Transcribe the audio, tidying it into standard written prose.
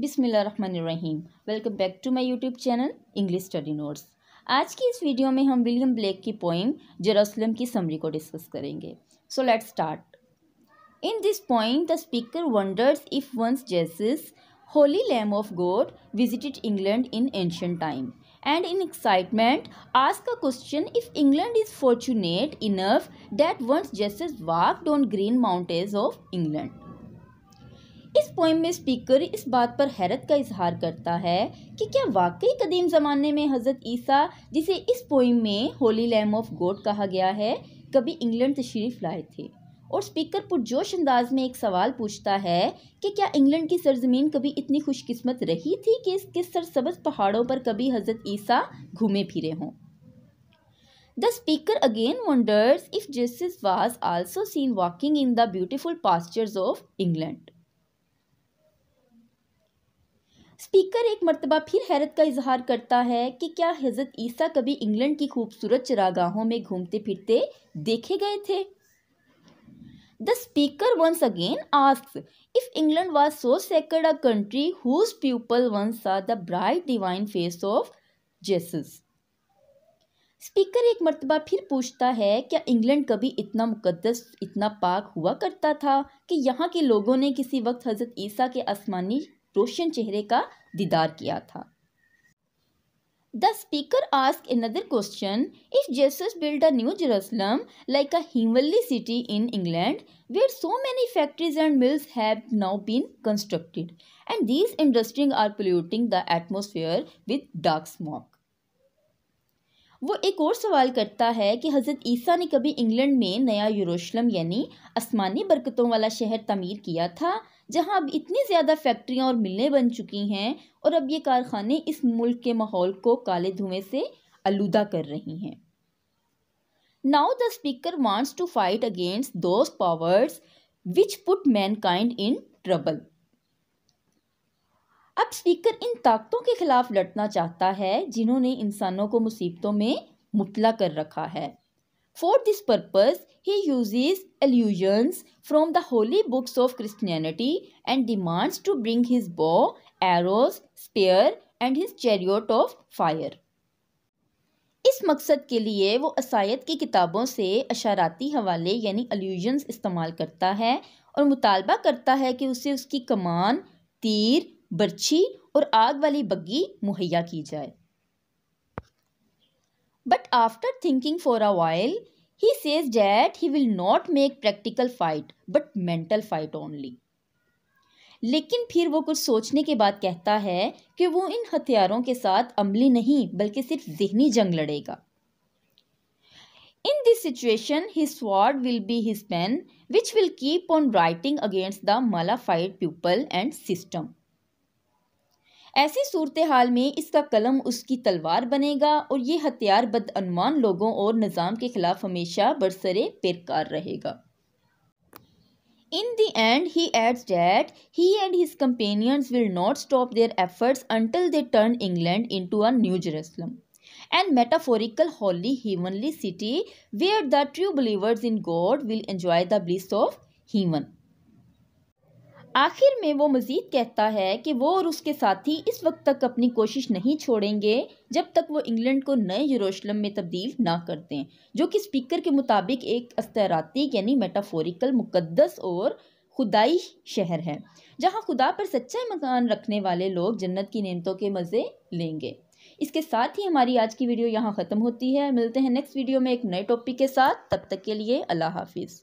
बिस्मिल्लाहिर्रहमानिर्रहीम। Welcome back to my YouTube channel English study notes. आज की इस वीडियो में हम विलियम ब्लेक की पोइम जेरूसलम की समरी को डिस्कस करेंगे। So let's start. In this poem the speaker wonders if once Jesus, holy lamb of God, visited England in ancient time and in excitement ask a question if England is fortunate enough that once Jesus walked on green mountains of England। इस poem में speaker इस बात पर हैरत का इजहार करता है कि क्या वाकई कदीम ज़माने में हज़रत ईसा, जिसे इस पोइम में होली लैम ऑफ गॉड कहा गया है, कभी इंग्लैंड तशरीफ़ लाए थे। और स्पीकर पुरजोश अंदाज में एक सवाल पूछता है कि क्या इंग्लैंड की सरजमीन कभी इतनी खुशकिस्मत रही थी कि इसके सरसब्ज़ पहाड़ों पर कभी हज़रत ईसा घूमे फिरे हों। The speaker again wonders if Jesus was also seen walking in the beautiful pastures of England. Speaker एक मर्तबा फिर हैरत का इजहार करता है कि क्या हज़रत ईसा कभी इंग्लैंड की खूबसूरत चरागाहों में घूमते फिरते देखे गए थे। The speaker once again asks if England was so sacred a country whose people once saw the bright divine face of Jesus। Speaker एक मर्तबा फिर पूछता है क्या इंग्लैंड कभी इतना मुकद्दस, इतना पाक हुआ करता था कि यहाँ के लोगों ने किसी वक्त हज़रत ईसा के आसमानी रोशन चेहरे का दीदार किया था। The speaker asks another question if Jesus built a new Jerusalem like a heavenly city in England where so many factories and mills have now been constructed and these industries are polluting the atmosphere with dark smoke। वो एक और सवाल करता है कि हज़रत ईसा ने कभी इंग्लैंड में नया यरूशलेम यानी आसमानी बरकतों वाला शहर तमीर किया था जहां अब इतनी ज़्यादा फैक्ट्रियां और मिलें बन चुकी हैं और अब ये कारखाने इस मुल्क के माहौल को काले धुएं से आलूदा कर रही हैं। Now the speaker wants to fight against those powers which put mankind in trouble. अब स्पीकर इन ताकतों के खिलाफ लड़ना चाहता है जिन्होंने इंसानों को मुसीबतों में मुब्तला कर रखा है। For this purpose, he uses allusions from the holy books of Christianity and demands to bring his bow, arrows, spear and his chariot of fire। इस मकसद के लिए वो असायत की किताबों से अशाराती हवाले यानी allusions इस्तेमाल करता है और मुतालबा करता है कि उसे उसकी कमान, तीर, बर्छी और आग वाली बग्गी मुहैया की जाए। But after thinking for a while, he says that he will not make practical fight, but mental fight only। लेकिन फिर वो कुछ सोचने के बाद कहता है कि वो इन हथियारों के साथ अमली नहीं बल्कि सिर्फ ज़हनी जंग लड़ेगा। In this situation, his sword will be his pen, which will keep on writing against the malafide people and system। ऐसी सूरत हाल में इसका कलम उसकी तलवार बनेगा और ये हथियार बदअनवान लोगों और निज़ाम के खिलाफ हमेशा बरसरे पैरकार रहेगा। In the end, he adds that he and his companions will not stop their efforts until they turn England into a New Jerusalem, and metaphorical holy heavenly city where the true believers in God will enjoy the bliss of heaven। आखिर में वो मज़ीद कहता है कि वो और उसके साथी इस वक्त तक अपनी कोशिश नहीं छोड़ेंगे जब तक वो इंग्लैंड को नए यरूशलेम में तब्दील ना कर दें, जो कि स्पीकर के मुताबिक एक अस्तिराती यानी मेटाफोरिकल मुकद्दस और खुदाई शहर है जहां खुदा पर सच्चा मकान रखने वाले लोग जन्नत की नेमतों के मज़े लेंगे। इसके साथ ही हमारी आज की वीडियो यहाँ ख़त्म होती है। मिलते हैं नेक्स्ट वीडियो में एक नए टॉपिक के साथ। तब तक के लिए अल्लाह हाफिज़।